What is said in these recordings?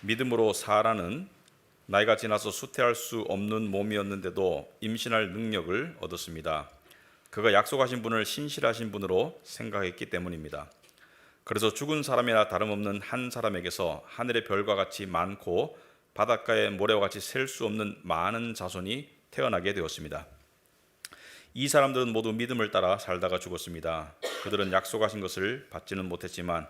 믿음으로 사라는 나이가 지나서 수태할 수 없는 몸이었는데도 임신할 능력을 얻었습니다. 그가 약속하신 분을 신실하신 분으로 생각했기 때문입니다. 그래서 죽은 사람이나 다름없는 한 사람에게서 하늘의 별과 같이 많고 바닷가의 모래와 같이 셀 수 없는 많은 자손이 태어나게 되었습니다. 이 사람들은 모두 믿음을 따라 살다가 죽었습니다. 그들은 약속하신 것을 받지는 못했지만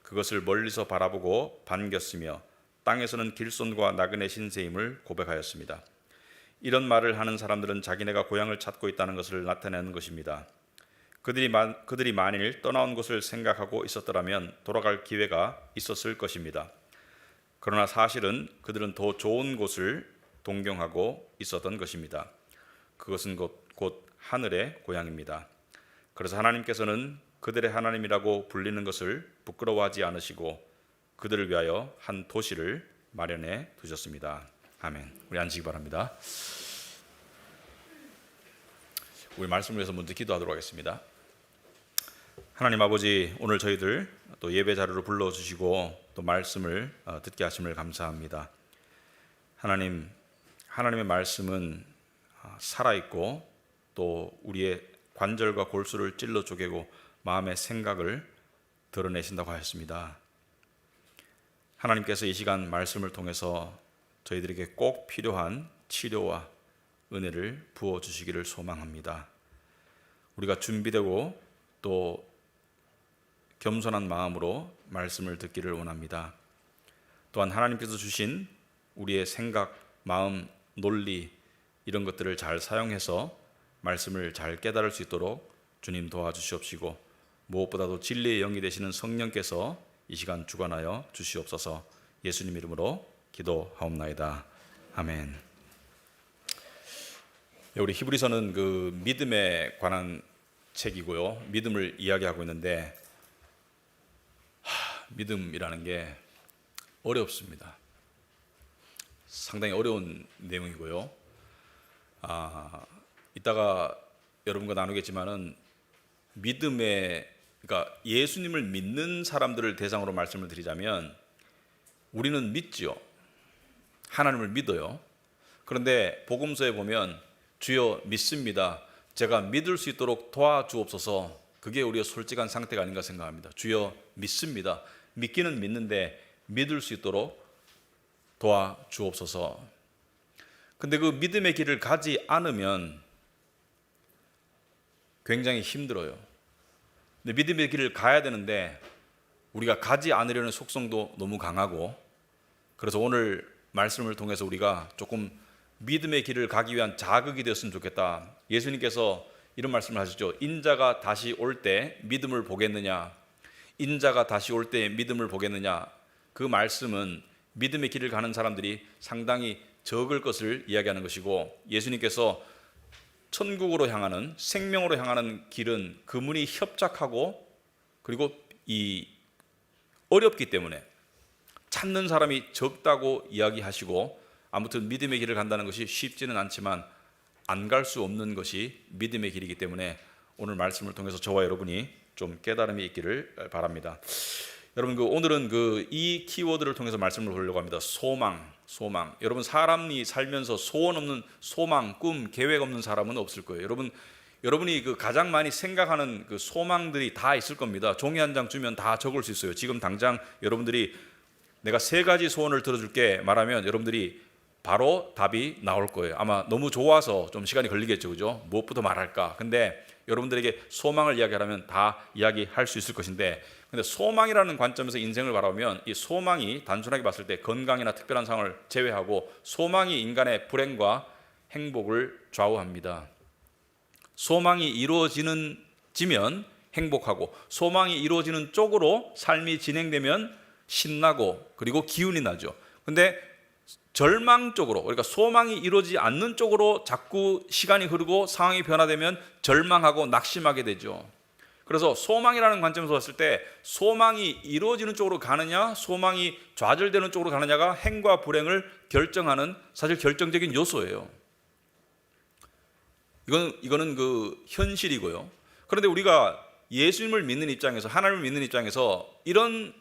그것을 멀리서 바라보고 반겼으며 땅에서는 길손과 나그네 신세임을 고백하였습니다. 이런 말을 하는 사람들은 자기네가 고향을 찾고 있다는 것을 나타내는 것입니다. 그들이 만일 떠나온 것을 생각하고 있었더라면 돌아갈 기회가 있었을 것입니다. 그러나 사실은 그들은 더 좋은 곳을 동경하고 있었던 것입니다. 그것은 곧 하늘의 고향입니다. 그래서 하나님께서는 그들의 하나님이라고 불리는 것을 부끄러워하지 않으시고 그들을 위하여 한 도시를 마련해 두셨습니다. 아멘. 우리 앉으시기 바랍니다. 우리 말씀을 위해서 먼저 기도하도록 하겠습니다. 하나님 아버지, 오늘 저희들 또 예배 자리로 불러주시고 또 말씀을 듣게 하심을 감사합니다. 하나님, 하나님의 말씀은 살아있고 또 우리의 관절과 골수를 찔러 쪼개고 마음의 생각을 드러내신다고 하였습니다. 하나님께서 이 시간 말씀을 통해서 저희들에게 꼭 필요한 치료와 은혜를 부어주시기를 소망합니다. 우리가 준비되고 또 겸손한 마음으로 말씀을 듣기를 원합니다. 또한 하나님께서 주신 우리의 생각, 마음, 논리 이런 것들을 잘 사용해서 말씀을 잘 깨달을 수 있도록 주님 도와주시옵시고 무엇보다도 진리의 영이 되시는 성령께서 이 시간 주관하여 주시옵소서. 예수님 이름으로 기도하옵나이다. 아멘. 우리 히브리서는 그 믿음에 관한 책이고요. 믿음을 이야기하고 있는데 믿음이라는 게 어렵습니다. 상당히 어려운 내용이고요. 이따가 여러분과 나누겠지만은 그러니까 예수님을 믿는 사람들을 대상으로 말씀을 드리자면 우리는 믿죠. 하나님을 믿어요. 그런데 복음서에 보면 주여 믿습니다. 제가 믿을 수 있도록 도와주옵소서. 그게 우리의 솔직한 상태가 아닌가 생각합니다. 주여 믿습니다. 믿기는 믿는데 믿을 수 있도록 도와주옵소서. 근데 그 믿음의 길을 가지 않으면 굉장히 힘들어요. 근데 믿음의 길을 가야 되는데 우리가 가지 않으려는 속성도 너무 강하고, 그래서 오늘 말씀을 통해서 우리가 조금 믿음의 길을 가기 위한 자극이 되었으면 좋겠다. 예수님께서 이런 말씀을 하시죠. 인자가 다시 올 때 믿음을 보겠느냐, 인자가 다시 올 때 믿음을 보겠느냐. 그 말씀은 믿음의 길을 가는 사람들이 상당히 적을 것을 이야기하는 것이고, 예수님께서 천국으로 향하는, 생명으로 향하는 길은 그 문이 협착하고 그리고 어렵기 때문에 찾는 사람이 적다고 이야기하시고, 아무튼 믿음의 길을 간다는 것이 쉽지는 않지만 안 갈 수 없는 것이 믿음의 길이기 때문에 오늘 말씀을 통해서 저와 여러분이 좀 깨달음이 있기를 바랍니다. 여러분, 오늘은 이 키워드를 통해서 말씀을 보려고 합니다. 소망. 여러분, 사람이 살면서 소원 없는, 소망, 꿈, 계획 없는 사람은 없을 거예요. 여러분이 가장 많이 생각하는 소망들이 다 있을 겁니다. 종이 한 장 주면 다 적을 수 있어요. 지금 당장 여러분들이 내가 3가지 소원을 들어줄게 말하면 여러분들이 바로 답이 나올 거예요. 아마 너무 좋아서 좀 시간이 걸리겠죠, 그죠? 무엇부터 말할까? 근데 여러분들에게 소망을 이야기하라면 다 이야기할 수 있을 것인데, 근데 소망이라는 관점에서 인생을 바라보면 이 소망이 단순하게 봤을 때 건강이나 특별한 상황을 제외하고 소망이 인간의 불행과 행복을 좌우합니다. 소망이 이루어지면 행복하고, 소망이 이루어지는 쪽으로 삶이 진행되면 신나고 그리고 기운이 나죠. 근데 절망 쪽으로, 그러니까 소망이 이루어지지 않는 쪽으로 자꾸 시간이 흐르고 상황이 변화되면 절망하고 낙심하게 되죠. 그래서 소망이라는 관점에서 봤을 때 소망이 이루어지는 쪽으로 가느냐, 소망이 좌절되는 쪽으로 가느냐가 행과 불행을 결정하는 사실 결정적인 요소예요. 이거는 현실이고요. 그런데 우리가 예수님을 믿는 입장에서, 하나님을 믿는 입장에서 이런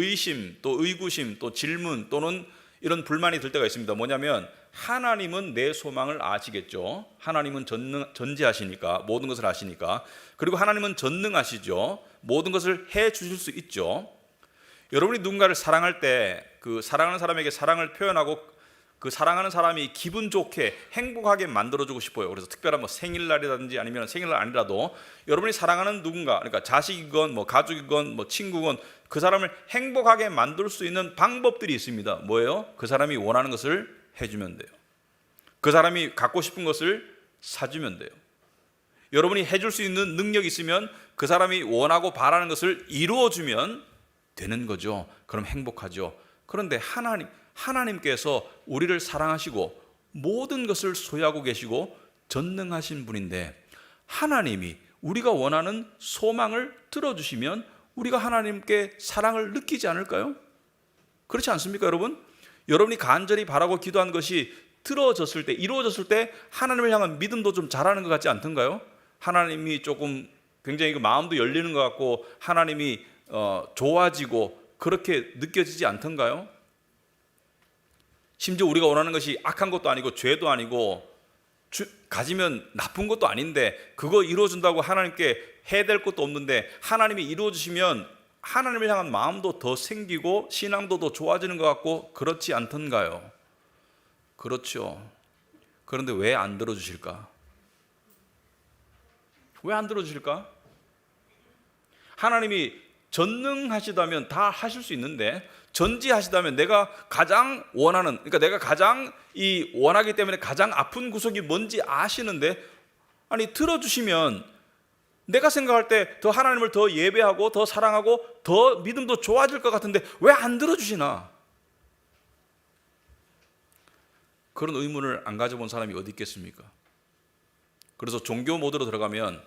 의심, 또 의구심, 또 질문 또는 이런 불만이 들 때가 있습니다. 뭐냐면 하나님은 내 소망을 아시겠죠. 하나님은 전지하시니까, 모든 것을 아시니까. 그리고 하나님은 전능하시죠. 모든 것을 해 주실 수 있죠. 여러분이 누군가를 사랑할 때 그 사랑하는 사람에게 사랑을 표현하고 그 사랑하는 사람이 기분 좋게 행복하게 만들어주고 싶어요. 그래서 특별한 뭐 생일날이라든지 아니면 생일날 아니라도 여러분이 사랑하는 누군가, 그러니까 자식이건 뭐 가족이건 뭐 친구건 그 사람을 행복하게 만들 수 있는 방법들이 있습니다. 뭐예요? 그 사람이 원하는 것을 해주면 돼요. 그 사람이 갖고 싶은 것을 사주면 돼요. 여러분이 해줄 수 있는 능력이 있으면 그 사람이 원하고 바라는 것을 이루어주면 되는 거죠. 그럼 행복하죠. 그런데 하나님께서 우리를 사랑하시고 모든 것을 소유하고 계시고 전능하신 분인데 하나님이 우리가 원하는 소망을 들어주시면 우리가 하나님께 사랑을 느끼지 않을까요? 그렇지 않습니까, 여러분? 여러분이 간절히 바라고 기도한 것이 들어졌을 때, 이루어졌을 때 하나님을 향한 믿음도 좀 자라는 것 같지 않던가요? 하나님이 조금 굉장히 그 마음도 열리는 것 같고 하나님이 좋아지고 그렇게 느껴지지 않던가요? 심지어 우리가 원하는 것이 악한 것도 아니고 죄도 아니고 가지면 나쁜 것도 아닌데 그거 이루어준다고 하나님께 해야 될 것도 없는데 하나님이 이루어주시면 하나님을 향한 마음도 더 생기고 신앙도 더 좋아지는 것 같고 그렇지 않던가요? 그렇죠. 그런데 왜 안 들어주실까? 왜 안 들어주실까? 하나님이 전능하시다면 다 하실 수 있는데 전지하시다면 내가 가장 원하는, 그러니까 내가 가장 원하기 때문에 가장 아픈 구석이 뭔지 아시는데 아니 들어주시면 내가 생각할 때 더 하나님을 더 예배하고 더 사랑하고 더 믿음도 좋아질 것 같은데 왜 안 들어주시나? 그런 의문을 안 가져본 사람이 어디 있겠습니까? 그래서 종교 모드로 들어가면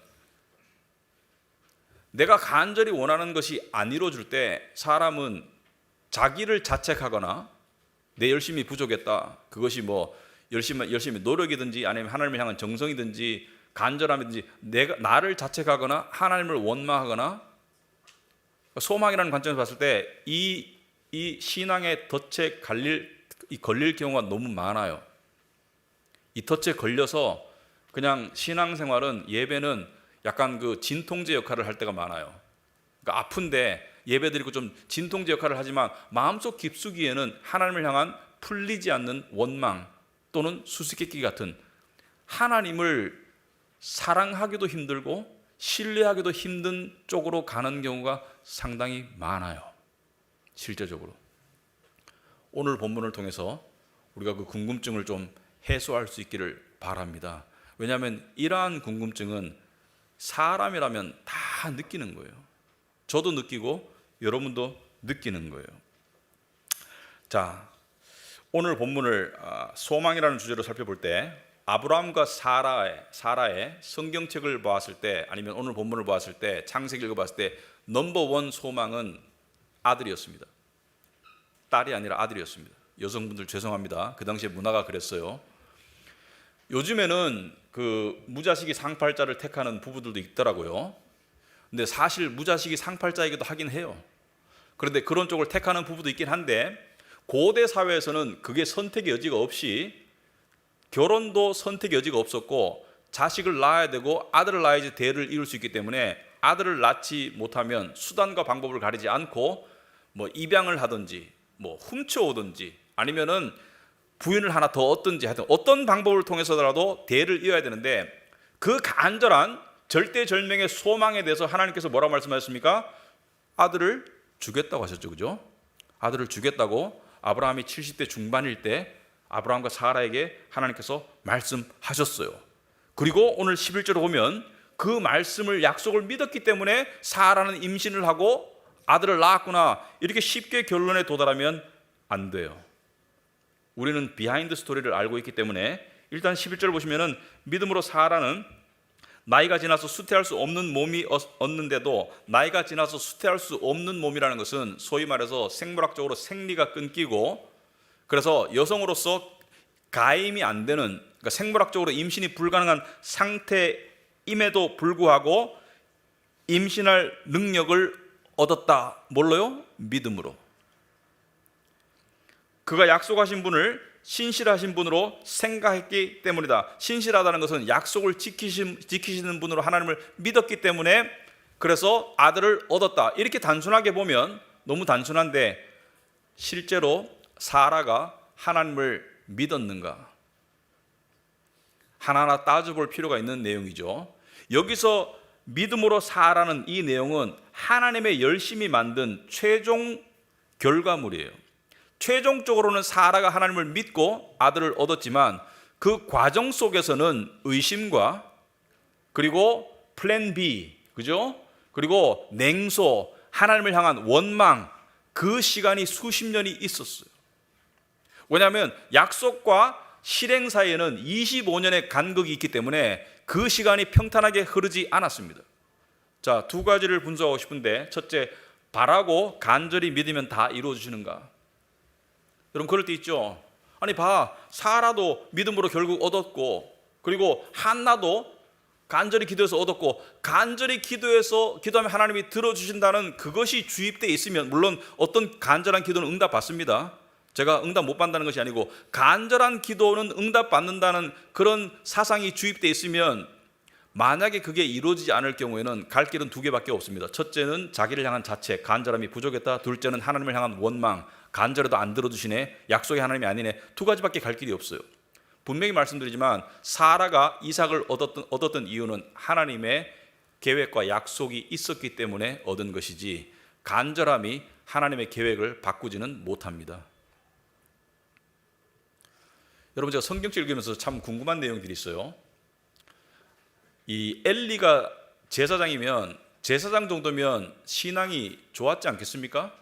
내가 간절히 원하는 것이 안 이루어질 때 사람은 자기를 자책하거나 내 열심이 부족했다. 그것이 뭐 열심히 노력이든지 아니면 하나님을 향한 정성이든지 간절함이든지 나를 자책하거나 하나님을 원망하거나 소망이라는 관점에서 봤을 때 이 신앙의 덫에 걸릴 경우가 너무 많아요. 이 덫에 걸려서 그냥 신앙생활은 예배는 약간 그 진통제 역할을 할 때가 많아요. 그러니까 아픈데 예배드리고 좀 진통제 역할을 하지만 마음속 깊숙이에는 하나님을 향한 풀리지 않는 원망 또는 수수께끼 같은 하나님을 사랑하기도 힘들고 신뢰하기도 힘든 쪽으로 가는 경우가 상당히 많아요. 실제적으로. 오늘 본문을 통해서 우리가 그 궁금증을 좀 해소할 수 있기를 바랍니다. 왜냐하면 이러한 궁금증은 사람이라면 다 느끼는 거예요. 저도 느끼고 여러분도 느끼는 거예요. 자, 오늘 본문을 소망이라는 주제로 살펴볼 때 아브라함과 사라의 성경책을 보았을 때 아니면 오늘 본문을 보았을 때 창세기 읽어봤을 때 넘버원 소망은 아들이었습니다. 딸이 아니라 아들이었습니다. 여성분들 죄송합니다. 그 당시에 문화가 그랬어요. 요즘에는 그 무자식이 상팔자를 택하는 부부들도 있더라고요. 근데 사실 무자식이 상팔자이기도 하긴 해요. 그런데 그런 쪽을 택하는 부부도 있긴 한데 고대 사회에서는 그게 선택의 여지가 없이 결혼도 선택의 여지가 없었고 자식을 낳아야 되고 아들을 낳아야지 대를 이룰 수 있기 때문에 아들을 낳지 못하면 수단과 방법을 가리지 않고 뭐 입양을 하든지 뭐 훔쳐오든지 아니면은 부인을 하나 더 얻든지 하여튼 어떤 방법을 통해서라도 대를 이어야 되는데 그 간절한 절대절명의 소망에 대해서 하나님께서 뭐라고 말씀하셨습니까? 아들을 주겠다고 하셨죠. 그죠? 아들을 주겠다고 아브라함이 70대 중반일 때 아브라함과 사라에게 하나님께서 말씀하셨어요. 그리고 오늘 11절에 보면 그 말씀을 약속을 믿었기 때문에 사라는 임신을 하고 아들을 낳았구나 이렇게 쉽게 결론에 도달하면 안 돼요. 우리는 비하인드 스토리를 알고 있기 때문에 일단 11절 보시면은 믿음으로 사라는 나이가 지나서 수태할 수 없는 몸이 얻는데도 나이가 지나서 수태할 수 없는 몸이라는 것은 소위 말해서 생물학적으로 생리가 끊기고 그래서 여성으로서 가임이 안 되는 그러니까 생물학적으로 임신이 불가능한 상태임에도 불구하고 임신할 능력을 얻었다. 뭘로요? 믿음으로. 그가 약속하신 분을 신실하신 분으로 생각했기 때문이다. 신실하다는 것은 약속을 지키시는 분으로 하나님을 믿었기 때문에 그래서 아들을 얻었다. 이렇게 단순하게 보면 너무 단순한데 실제로 사라가 하나님을 믿었는가? 하나하나 따져볼 필요가 있는 내용이죠. 여기서 믿음으로 사라는 이 내용은 하나님의 열심히 만든 최종 결과물이에요. 최종적으로는 사라가 하나님을 믿고 아들을 얻었지만 그 과정 속에서는 의심과 그리고 플랜 B, 그죠? 그리고 냉소, 하나님을 향한 원망, 그 시간이 수십 년이 있었어요. 왜냐하면 약속과 실행 사이에는 25년의 간극이 있기 때문에 그 시간이 평탄하게 흐르지 않았습니다. 자, 두 가지를 분석하고 싶은데, 첫째, 바라고 간절히 믿으면 다 이루어지는가? 여러분 그럴 때 있죠. 아니 봐, 사라도 믿음으로 결국 얻었고, 그리고 한나도 간절히 기도해서 얻었고, 간절히 기도하면 하나님이 들어주신다는 그것이 주입되어 있으면, 물론 어떤 간절한 기도는 응답받습니다. 제가 응답 못 받는다는 것이 아니고 간절한 기도는 응답받는다는 그런 사상이 주입되어 있으면, 만약에 그게 이루어지지 않을 경우에는 갈 길은 두 개밖에 없습니다. 첫째는 자기를 향한 자책, 간절함이 부족했다. 둘째는 하나님을 향한 원망, 간절해도 안 들어주시네, 약속의 하나님이 아니네. 두 가지밖에 갈 길이 없어요. 분명히 말씀드리지만 사라가 이삭을 얻었던 이유는 하나님의 계획과 약속이 있었기 때문에 얻은 것이지, 간절함이 하나님의 계획을 바꾸지는 못합니다. 여러분 제가 성경책 읽으면서 참 궁금한 내용들이 있어요. 이 엘리가 제사장이면, 제사장 정도면 신앙이 좋았지 않겠습니까?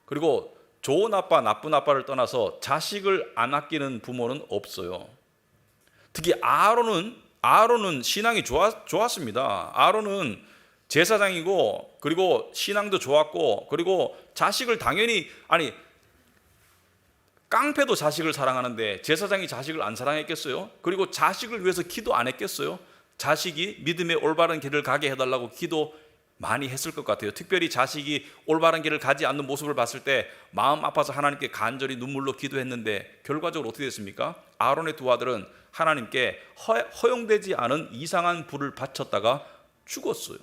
그리고 좋은 아빠 나쁜 아빠를 떠나서 자식을 안 아끼는 부모는 없어요. 특히 아론은 신앙이 좋았습니다. 아론은 제사장이고 그리고 신앙도 좋았고, 그리고 자식을 당연히, 아니 깡패도 자식을 사랑하는데 제사장이 자식을 안 사랑했겠어요? 그리고 자식을 위해서 기도 안 했겠어요? 자식이 믿음의 올바른 길을 가게 해달라고 기도 많이 했을 것 같아요. 특별히 자식이 올바른 길을 가지 않는 모습을 봤을 때 마음 아파서 하나님께 간절히 눈물로 기도했는데 결과적으로 어떻게 됐습니까? 아론의 두 아들은 하나님께 허용되지 않은 이상한 불을 바쳤다가 죽었어요.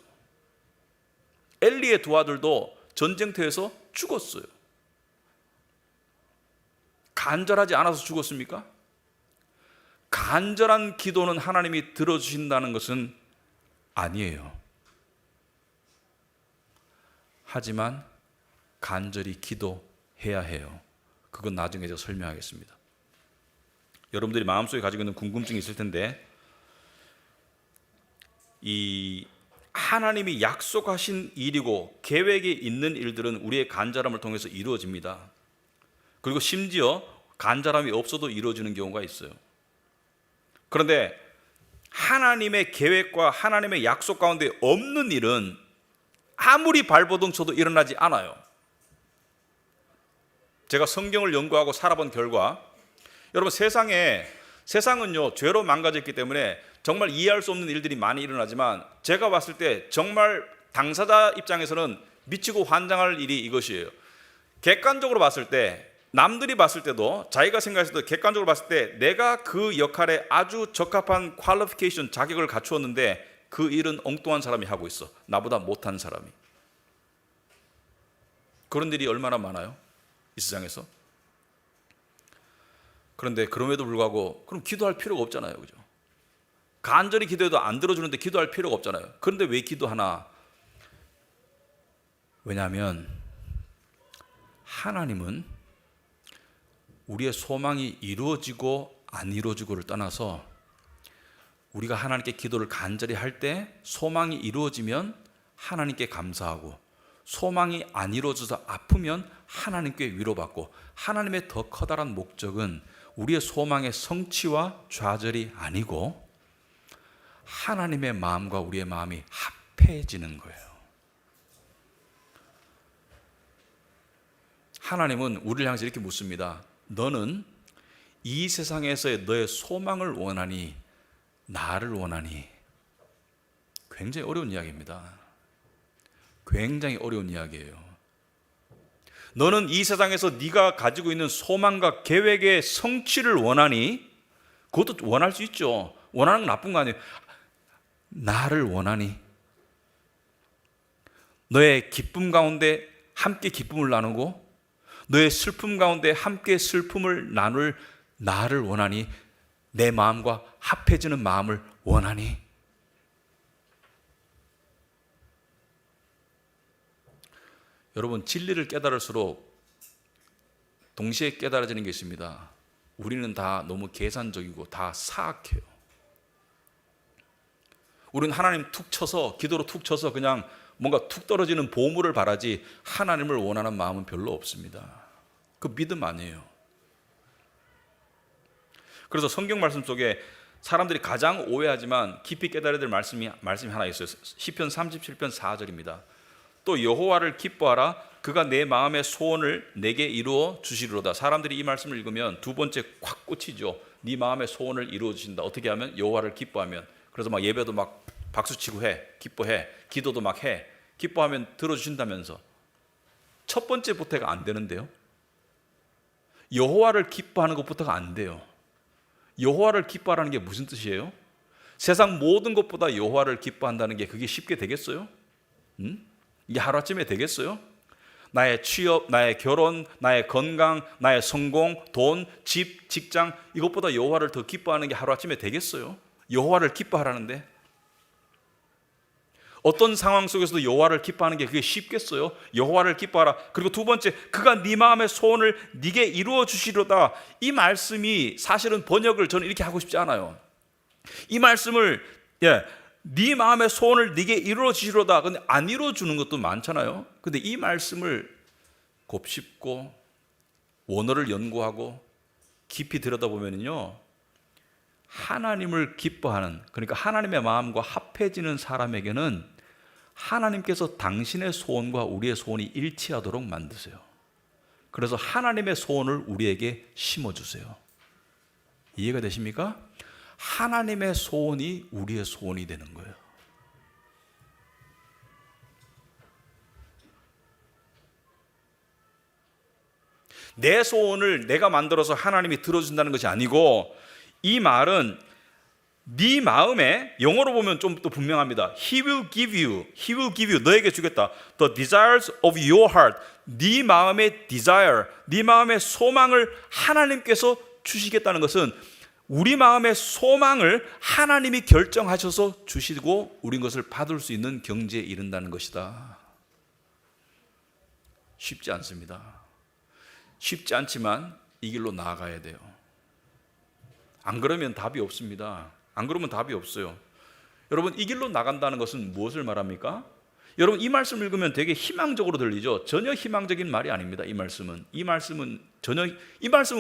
엘리의 두 아들도 전쟁터에서 죽었어요. 간절하지 않아서 죽었습니까? 간절한 기도는 하나님이 들어주신다는 것은 아니에요. 하지만 간절히 기도해야 해요. 그건 나중에 제가 설명하겠습니다. 여러분들이 마음속에 가지고 있는 궁금증이 있을 텐데, 이 하나님이 약속하신 일이고 계획이 있는 일들은 우리의 간절함을 통해서 이루어집니다. 그리고 심지어 간절함이 없어도 이루어지는 경우가 있어요. 그런데 하나님의 계획과 하나님의 약속 가운데 없는 일은 아무리 발버둥 쳐도 일어나지 않아요. 제가 성경을 연구하고 살아본 결과, 여러분 세상은요 죄로 망가졌기 때문에 정말 이해할 수 없는 일들이 많이 일어나지만, 제가 봤을 때 정말 당사자 입장에서는 미치고 환장할 일이 이것이에요. 객관적으로 봤을 때, 남들이 봤을 때도, 자기가 생각했을 때 객관적으로 봤을 때 내가 그 역할에 아주 적합한 퀄리피케이션, 자격을 갖추었는데 그 일은 엉뚱한 사람이 하고 있어. 나보다 못한 사람이. 그런 일이 얼마나 많아요? 이 세상에서. 그런데 그럼에도 불구하고 그럼 기도할 필요가 없잖아요. 그죠? 간절히 기도해도 안 들어주는데 기도할 필요가 없잖아요. 그런데 왜 기도하나? 왜냐하면 하나님은 우리의 소망이 이루어지고 안 이루어지고를 떠나서, 우리가 하나님께 기도를 간절히 할 때 소망이 이루어지면 하나님께 감사하고, 소망이 안 이루어져서 아프면 하나님께 위로받고, 하나님의 더 커다란 목적은 우리의 소망의 성취와 좌절이 아니고 하나님의 마음과 우리의 마음이 합해지는 거예요. 하나님은 우리를 향해서 이렇게 묻습니다. 너는 이 세상에서의 너의 소망을 원하니, 나를 원하니? 굉장히 어려운 이야기입니다. 굉장히 어려운 이야기예요. 너는 이 세상에서 네가 가지고 있는 소망과 계획의 성취를 원하니? 그것도 원할 수 있죠. 원하는 건 나쁜 거 아니에요. 나를 원하니? 너의 기쁨 가운데 함께 기쁨을 나누고 너의 슬픔 가운데 함께 슬픔을 나눌 나를 원하니? 내 마음과 합해지는 마음을 원하니? 여러분, 진리를 깨달을수록 동시에 깨달아지는 게 있습니다. 우리는 다 너무 계산적이고 다 사악해요. 우리는 하나님 툭 쳐서, 기도로 툭 쳐서 그냥 뭔가 툭 떨어지는 보물을 바라지 하나님을 원하는 마음은 별로 없습니다. 그 믿음 아니에요. 그래서 성경 말씀 속에 사람들이 가장 오해하지만 깊이 깨달아야 될 말씀이 하나 있어요. 시편 37편 4절입니다. 또 여호와를 기뻐하라. 그가 내 마음의 소원을 내게 이루어 주시리로다. 사람들이 이 말씀을 읽으면 두 번째 콱 꽂히죠. 네 마음의 소원을 이루어 주신다. 어떻게 하면? 여호와를 기뻐하면. 그래서 막 예배도 막 박수치고 해. 기뻐해. 기도도 막 해. 기뻐하면 들어주신다면서. 첫 번째부터가 안 되는데요. 여호와를 기뻐하는 것부터가 안 돼요. 여호와를 기뻐하라는 게 무슨 뜻이에요? 세상 모든 것보다 여호와를 기뻐한다는 게 그게 쉽게 되겠어요? 이게 하루아침에 되겠어요? 나의 취업, 나의 결혼, 나의 건강, 나의 성공, 돈, 집, 직장, 이것보다 여호와를 더 기뻐하는 게 하루아침에 되겠어요? 여호와를 기뻐하라는데 어떤 상황 속에서도 여호와를 기뻐하는 게 그게 쉽겠어요? 여호와를 기뻐하라. 그리고 두 번째, 그가 네 마음의 소원을 네게 이루어 주시려다. 이 말씀이 사실은 번역을 저는 이렇게 하고 싶지 않아요. 이 말씀을 네 마음의 소원을 네게 이루어 주시려다. 근데 안 이루어 주는 것도 많잖아요. 근데 이 말씀을 곱씹고 원어를 연구하고 깊이 들여다보면요, 하나님을 기뻐하는, 그러니까 하나님의 마음과 합해지는 사람에게는 하나님께서 당신의 소원과 우리의 소원이 일치하도록 만드세요. 그래서 하나님의 소원을 우리에게 심어주세요. 이해가 되십니까? 하나님의 소원이 우리의 소원이 되는 거예요. 내 소원을 내가 만들어서 하나님이 들어준다는 것이 아니고, 이 말은 네 마음에, 영어로 보면 좀 더 분명합니다. He will give you, 너에게 주겠다. The desires of your heart, 네 마음의 desire, 네 마음의 소망을 하나님께서 주시겠다는 것은 우리 마음의 소망을 하나님이 결정하셔서 주시고 우린 것을 받을 수 있는 경지에 이른다는 것이다. 쉽지 않습니다. 쉽지 않지만 이 길로 나아가야 돼요. 안 그러면 답이 없습니다. 안 그러면 답이 없어요. 여러분, 이 길로 나간다는 것은 무엇을 말합니까? 여러분, 이 말씀 읽으면 되게 희망적으로 들리죠? 전혀 희망적인 말이 아닙니다. 이 말씀은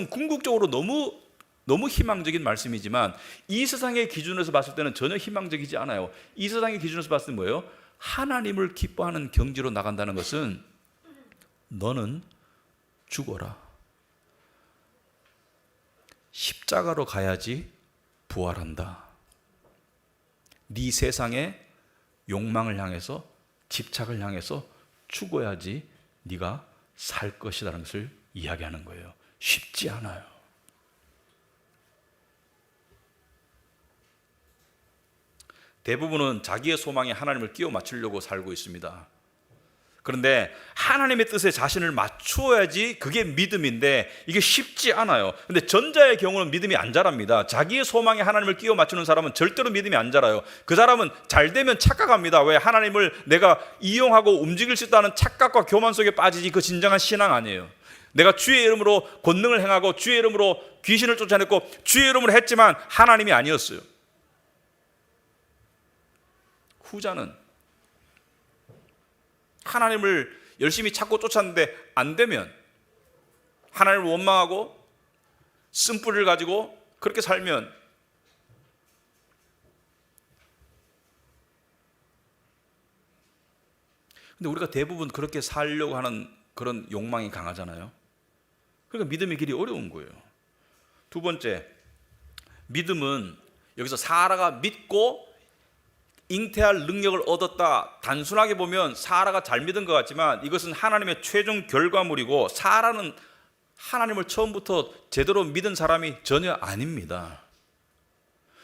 궁극적으로 너무 희망적인 말씀이지만 이 세상의 기준에서 봤을 때는 전혀 희망적이지 않아요. 이 세상의 기준에서 봤을 때 뭐예요? 하나님을 기뻐하는 경지로 나간다는 것은 너는 죽어라. 십자가로 가야지 부활한다. 네 세상의 욕망을 향해서, 집착을 향해서 죽어야지 네가 살 것이라는 것을 이야기하는 거예요. 쉽지 않아요. 대부분은 자기의 소망에 하나님을 끼워 맞추려고 살고 있습니다. 그런데 하나님의 뜻에 자신을 맞추어야지 그게 믿음인데 이게 쉽지 않아요. 근데 전자의 경우는 믿음이 안 자랍니다. 자기의 소망에 하나님을 끼워 맞추는 사람은 절대로 믿음이 안 자라요. 그 사람은 잘 되면 착각합니다. 왜? 하나님을 내가 이용하고 움직일 수 있다는 착각과 교만 속에 빠지지 그 진정한 신앙 아니에요. 내가 주의 이름으로 권능을 행하고 주의 이름으로 귀신을 쫓아냈고 주의 이름으로 했지만 하나님이 아니었어요. 후자는 하나님을 열심히 찾고 쫓았는데 안 되면 하나님을 원망하고 쓴뿌리를 가지고 그렇게 살면 근데 우리가 대부분 그렇게 살려고 하는 그런 욕망이 강하잖아요. 그러니까 믿음의 길이 어려운 거예요. 두 번째, 믿음은 여기서 사라가 믿고 잉태할 능력을 얻었다. 단순하게 보면 사라가 잘 믿은 것 같지만 이것은 하나님의 최종 결과물이고 사라는 하나님을 처음부터 제대로 믿은 사람이 전혀 아닙니다.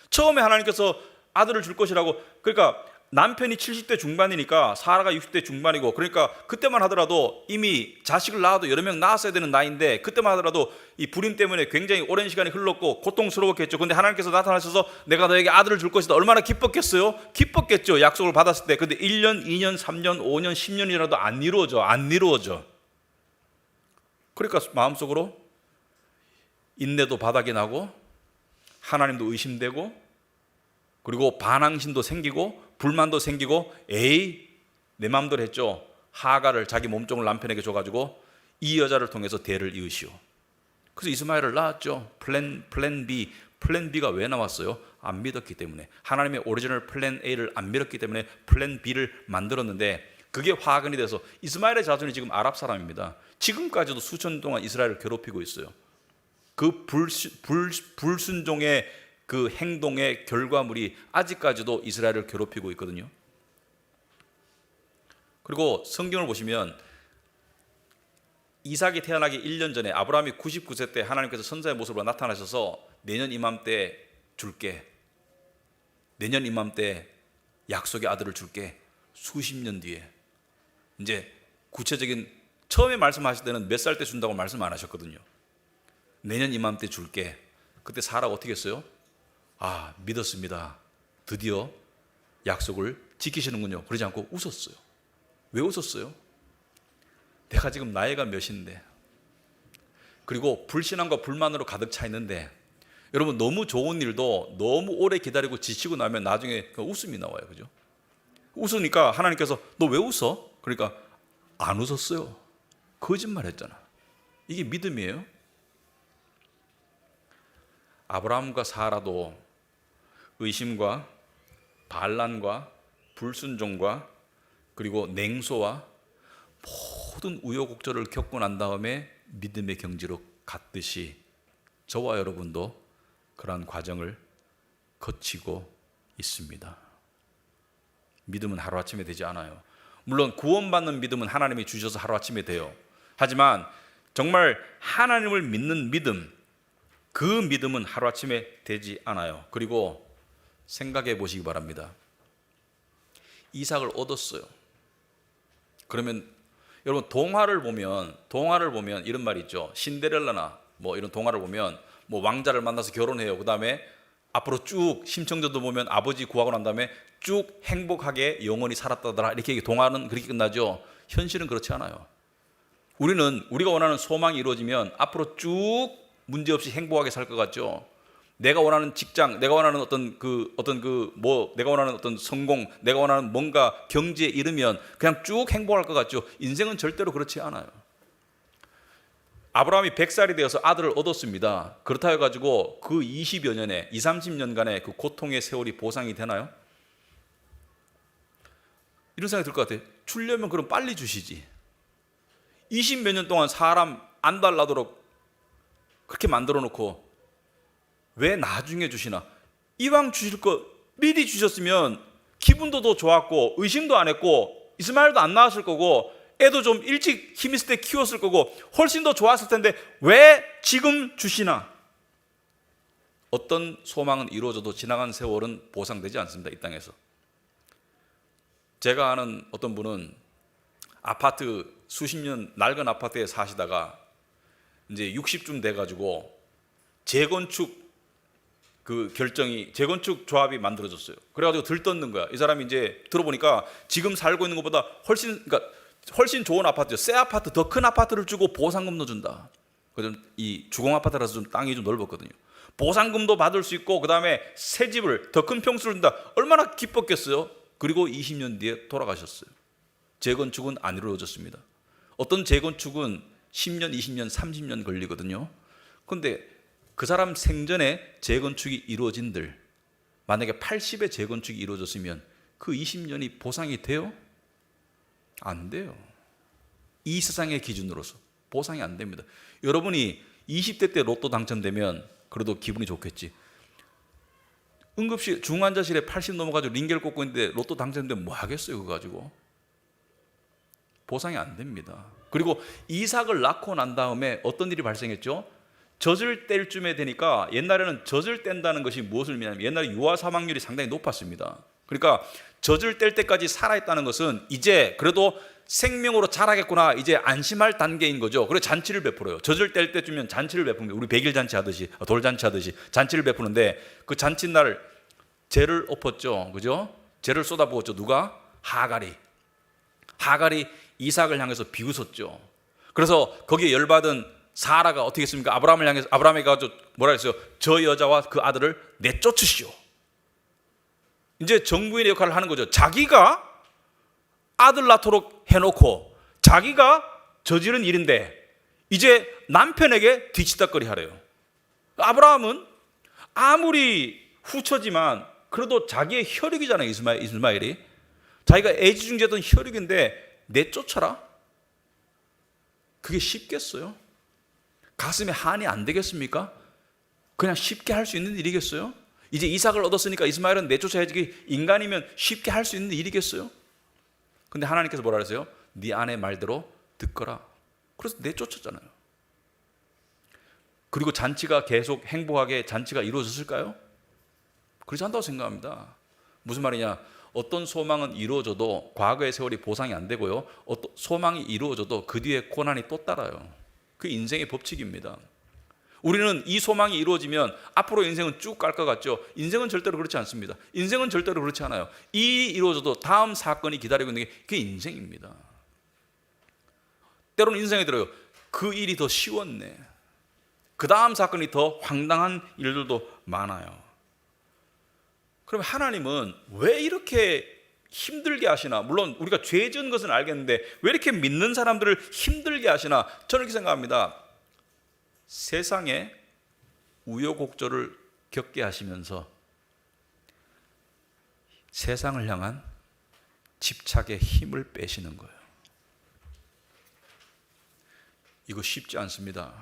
처음에 하나님께서 아들을 줄 것이라고, 그러니까 남편이 70대 중반이니까 사라가 60대 중반이고, 그러니까 그때만 하더라도 이미 자식을 낳아도 여러 명 낳았어야 되는 나이인데, 그때만 하더라도 이 불임 때문에 굉장히 오랜 시간이 흘렀고 고통스러웠겠죠. 근데 하나님께서 나타나셔서 내가 너에게 아들을 줄 것이다. 얼마나 기뻤겠어요? 기뻤겠죠, 약속을 받았을 때. 근데 1년, 2년, 3년, 5년, 10년이라도 안 이루어져. 그러니까 마음속으로 인내도 바닥이 나고 하나님도 의심되고, 그리고 반항심도 생기고 불만도 생기고, 에이 내 마음대로 했죠. 하가를 자기 몸종을 남편에게 줘가지고 이 여자를 통해서 대를 이으시오. 그래서 이스마엘을 낳았죠. 플랜 B가 왜 나왔어요? 안 믿었기 때문에. 하나님의 오리지널 플랜 A를 안 믿었기 때문에 플랜 B를 만들었는데, 그게 화근이 돼서 이스마엘의 자손이 지금 아랍 사람입니다. 지금까지도 수천 년 동안 이스라엘을 괴롭히고 있어요. 그 불순종의 그 행동의 결과물이 아직까지도 이스라엘을 괴롭히고 있거든요. 그리고 성경을 보시면 이삭이 태어나기 1년 전에 아브라함이 99세 때 하나님께서 선자의 모습으로 나타나셔서 내년 이맘때 줄게, 내년 이맘때 약속의 아들을 줄게, 수십 년 뒤에. 이제 구체적인 처음에 말씀하실 때는 몇 살 때 준다고 말씀 안 하셨거든요. 내년 이맘때 줄게. 그때 사라가 어떻게 했어요? 아, 믿었습니다. 드디어 약속을 지키시는군요. 그러지 않고 웃었어요. 왜 웃었어요? 내가 지금 나이가 몇인데, 그리고 불신앙과 불만으로 가득 차 있는데, 여러분 너무 좋은 일도 너무 오래 기다리고 지치고 나면 나중에 웃음이 나와요. 그죠? 웃으니까 하나님께서 너 왜 웃어? 그러니까 안 웃었어요. 거짓말 했잖아. 이게 믿음이에요? 아브라함과 사라도 의심과 반란과 불순종과 그리고 냉소와 모든 우여곡절을 겪고 난 다음에 믿음의 경지로 갔듯이 저와 여러분도 그러한 과정을 거치고 있습니다. 믿음은 하루아침에 되지 않아요. 물론 구원받는 믿음은 하나님이 주셔서 하루아침에 돼요. 하지만 정말 하나님을 믿는 믿음, 그 믿음은 하루아침에 되지 않아요. 그리고 생각해 보시기 바랍니다. 이삭을 얻었어요. 그러면 여러분 동화를 보면 이런 말이 있죠. 신데렐라나 뭐 이런 동화를 보면 뭐 왕자를 만나서 결혼해요. 그 다음에 앞으로 쭉 심청전도 보면 아버지 구하고 난 다음에 쭉 행복하게 영원히 살았다더라, 이렇게 동화는 그렇게 끝나죠. 현실은 그렇지 않아요. 우리가 원하는 소망이 이루어지면 앞으로 쭉 문제없이 행복하게 살 것 같죠. 내가 원하는 직장, 내가 원하는 내가 원하는 어떤 성공, 내가 원하는 뭔가 경지에 이르면 그냥 쭉 행복할 것 같죠. 인생은 절대로 그렇지 않아요. 아브라함이 100살이 되어서 아들을 얻었습니다. 그렇다 해가지고 그 20여 년에 20-30년간의 그 고통의 세월이 보상이 되나요? 이런 생각이 들 것 같아요. 주려면 그럼 빨리 주시지. 20몇 년 동안 사람 안 달라도록 그렇게 만들어 놓고 왜 나중에 주시나? 이왕 주실 거 미리 주셨으면 기분도 더 좋았고 의심도 안 했고 이스마엘도 안 나왔을 거고 애도 좀 일찍 힘 있을 때 키웠을 거고 훨씬 더 좋았을 텐데 왜 지금 주시나? 어떤 소망은 이루어져도 지나간 세월은 보상되지 않습니다. 이 땅에서. 제가 아는 어떤 분은 아파트 수십 년 낡은 아파트에 사시다가 이제 60쯤 돼가지고 재건축 재건축 조합이 만들어졌어요. 그래가지고 들떴는 거야. 이 사람이 이제 들어보니까 지금 살고 있는 것보다 훨씬 좋은 아파트죠. 새 아파트, 더 큰 아파트를 주고 보상금도 준다. 그래서 이 주공 아파트라서 좀 땅이 좀 넓었거든요. 보상금도 받을 수 있고 그 다음에 새 집을 더 큰 평수를 준다. 얼마나 기뻤겠어요. 그리고 20년 뒤에 돌아가셨어요. 재건축은 안 이루어졌습니다. 어떤 재건축은 10년, 20년, 30년 걸리거든요. 그런데 그 사람 생전에 재건축이 이루어진들 만약에 80에 재건축이 이루어졌으면 그 20년이 보상이 돼요? 안 돼요. 이 세상의 기준으로서 보상이 안 됩니다. 여러분이 20대 때 로또 당첨되면 그래도 기분이 좋겠지. 응급실 중환자실에 80 넘어가지고 링겔 꽂고 있는데 로또 당첨되면 뭐 하겠어요? 그거 가지고 보상이 안 됩니다. 그리고 이삭을 낳고 난 다음에 어떤 일이 발생했죠? 젖을 뗄 쯤에 되니까, 옛날에는 젖을 뗀다는 것이 무엇을 의미하냐면 옛날에 유아 사망률이 상당히 높았습니다. 그러니까 젖을 뗄 때까지 살아있다는 것은 이제 그래도 생명으로 자라겠구나, 이제 안심할 단계인 거죠. 그래서 잔치를 베풀어요. 젖을 뗄 때쯤이면 잔치를 베풉니다. 우리 백일 잔치 하듯이, 돌잔치 하듯이 잔치를 베푸는데, 그 잔치날 재를 엎었죠. 그죠? 재를 쏟아부었죠. 누가? 하갈이 이삭을 향해서 비웃었죠. 그래서 거기에 열받은 사라가 어떻게 했습니까? 아브라함을 향해서, 아브라함이 가지고 뭐라 했어요? 저 여자와 그 아들을 내쫓으시오. 이제 정부인의 역할을 하는 거죠. 자기가 아들 낳도록 해놓고 자기가 저지른 일인데 이제 남편에게 뒤치다거리 하래요. 아브라함은 아무리 후처지만 그래도 자기의 혈육이잖아요. 이스마엘이 자기가 애지중지했던 혈육인데 내쫓아라? 그게 쉽겠어요? 가슴에 한이 안 되겠습니까? 그냥 쉽게 할 수 있는 일이겠어요? 이제 이삭을 얻었으니까 이스마엘은 내쫓아야지, 인간이면 쉽게 할 수 있는 일이겠어요? 근데 하나님께서 뭐라 그랬어요? 네 아내 말대로 듣거라. 그래서 내쫓았잖아요. 그리고 잔치가 계속 행복하게 잔치가 이루어졌을까요? 그렇지 않다고 생각합니다. 무슨 말이냐? 어떤 소망은 이루어져도 과거의 세월이 보상이 안 되고요, 어떤 소망이 이루어져도 그 뒤에 고난이 또 따라요. 그 인생의 법칙입니다. 우리는 이 소망이 이루어지면 앞으로 인생은 쭉 갈 것 같죠? 인생은 절대로 그렇지 않습니다. 인생은 절대로 그렇지 않아요. 이 이루어져도 다음 사건이 기다리고 있는 게 그게 인생입니다. 때로는 인생에 들어요. 그 일이 더 쉬웠네. 그 다음 사건이 더 황당한 일들도 많아요. 그럼 하나님은 왜 이렇게 힘들게 하시나? 물론 우리가 죄 지은 것은 알겠는데 왜 이렇게 믿는 사람들을 힘들게 하시나? 저는 이렇게 생각합니다. 세상에 우여곡절을 겪게 하시면서 세상을 향한 집착의 힘을 빼시는 거예요. 이거 쉽지 않습니다.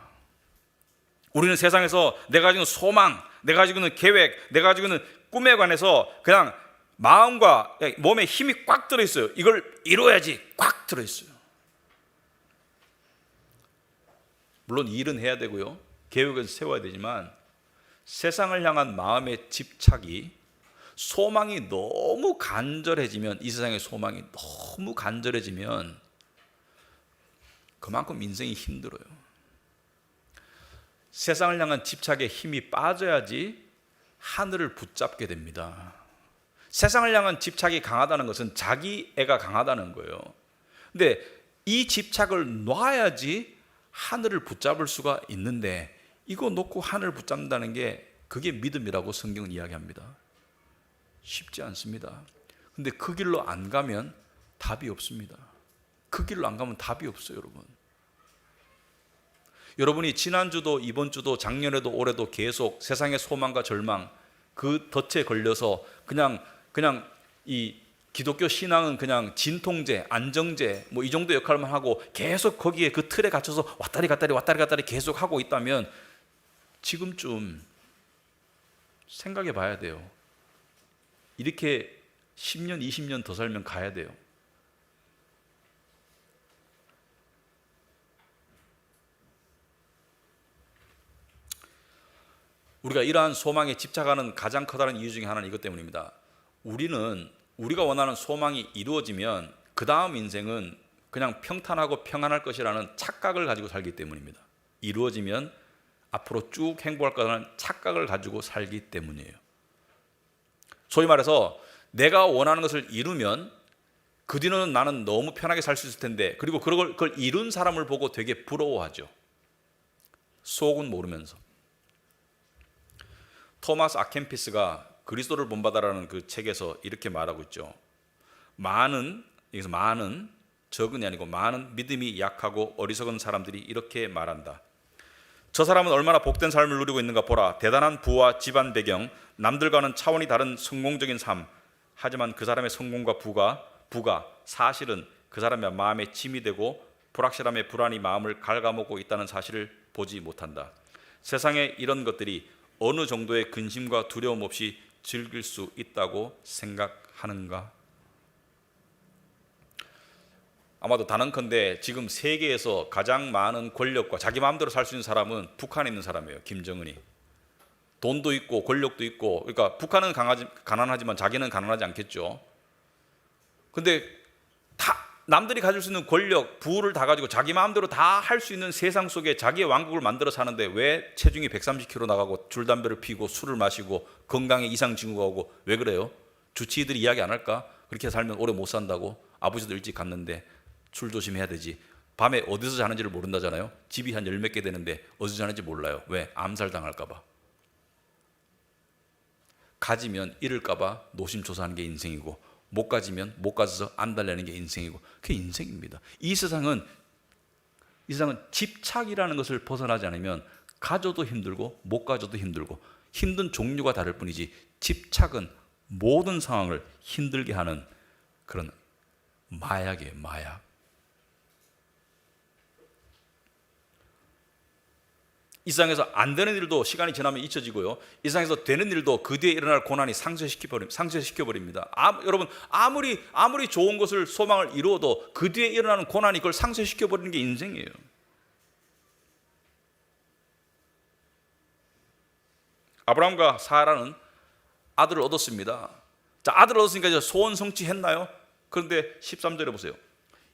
우리는 세상에서 내가 가지고 있는 소망, 내가 가지고 있는 계획, 내가 가지고 있는 꿈에 관해서 그냥 마음과 몸에 힘이 꽉 들어있어요. 이걸 이루어야지 꽉 들어있어요. 물론 일은 해야 되고요, 계획은 세워야 되지만 세상을 향한 마음의 집착이, 소망이 너무 간절해지면, 이 세상의 소망이 너무 간절해지면 그만큼 인생이 힘들어요. 세상을 향한 집착에 힘이 빠져야지 하늘을 붙잡게 됩니다. 세상을 향한 집착이 강하다는 것은 자기 애가 강하다는 거예요. 근데 이 집착을 놔야지 하늘을 붙잡을 수가 있는데, 이거 놓고 하늘을 붙잡는다는 게 그게 믿음이라고 성경은 이야기합니다. 쉽지 않습니다. 근데 그 길로 안 가면 답이 없습니다. 그 길로 안 가면 답이 없어요, 여러분. 여러분이 지난주도 이번주도 작년에도 올해도 계속 세상의 소망과 절망, 그 덫에 걸려서 그냥 이 기독교 신앙은 그냥 진통제, 안정제 뭐 이 정도 역할만 하고 계속 거기에 그 틀에 갇혀서 왔다리 갔다리 계속 하고 있다면 지금쯤 생각해 봐야 돼요. 이렇게 10년, 20년 더 살면 가야 돼요. 우리가 이러한 소망에 집착하는 가장 커다란 이유 중에 하나는 이것 때문입니다. 우리가 원하는 소망이 이루어지면 그 다음 인생은 그냥 평탄하고 평안할 것이라는 착각을 가지고 살기 때문입니다. 이루어지면 앞으로 쭉 행복할 거라는 착각을 가지고 살기 때문이에요. 소위 말해서 내가 원하는 것을 이루면 그 뒤는 나는 너무 편하게 살 수 있을 텐데, 그리고 그걸 이룬 사람을 보고 되게 부러워하죠. 속은 모르면서. 토마스 아켄피스가 그리스도를 본받아라는 그 책에서 이렇게 말하고 있죠. 여기서 많은, 적은이 아니고 많은 믿음이 약하고 어리석은 사람들이 이렇게 말한다. 저 사람은 얼마나 복된 삶을 누리고 있는가 보라. 대단한 부와 집안 배경, 남들과는 차원이 다른 성공적인 삶. 하지만 그 사람의 성공과 부가 사실은 그 사람의 마음에 짐이 되고 불확실함에 불안이 마음을 갉아먹고 있다는 사실을 보지 못한다. 세상에 이런 것들이 어느 정도의 근심과 두려움 없이 즐길 수 있다고 생각하는가? 아마도 단언컨대 지금 세계에서 가장 많은 권력과 자기 마음대로 살 수 있는 사람은 북한에 있는 사람이에요. 김정은이. 돈도 있고 권력도 있고, 그러니까 북한은 가난하지만 자기는 가난하지 않겠죠. 근데 다 남들이 가질 수 있는 권력, 부를 다 가지고 자기 마음대로 다 할 수 있는 세상 속에 자기의 왕국을 만들어 사는데 왜 체중이 130kg 나가고 줄담배를 피고 술을 마시고 건강에 이상 징후가 오고 왜 그래요? 주치의들이 이야기 안 할까? 그렇게 살면 오래 못 산다고. 아버지도 일찍 갔는데 술 조심해야 되지. 밤에 어디서 자는지를 모른다잖아요. 집이 한 10몇 개 되는데 어디서 자는지 몰라요. 왜? 암살 당할까 봐. 가지면 잃을까 봐 노심초사하는 게 인생이고, 못 가지면 못 가져서 안달내는 게 인생이고, 그게 인생입니다. 이 세상은 집착이라는 것을 벗어나지 않으면 가져도 힘들고 못 가져도 힘들고, 힘든 종류가 다를 뿐이지 집착은 모든 상황을 힘들게 하는 그런 마약이에요. 마약. 이 세상에서 안 되는 일도 시간이 지나면 잊혀지고요, 이 세상에서 되는 일도 그 뒤에 일어날 고난이 상쇄시켜버립니다. 여러분, 아무리 좋은 것을 소망을 이루어도 그 뒤에 일어나는 고난이 그걸 상쇄시켜버리는 게 인생이에요. 아브라함과 사라는 아들을 얻었습니다. 자, 아들을 얻었으니까 이제 소원 성취했나요? 그런데 13절에 보세요.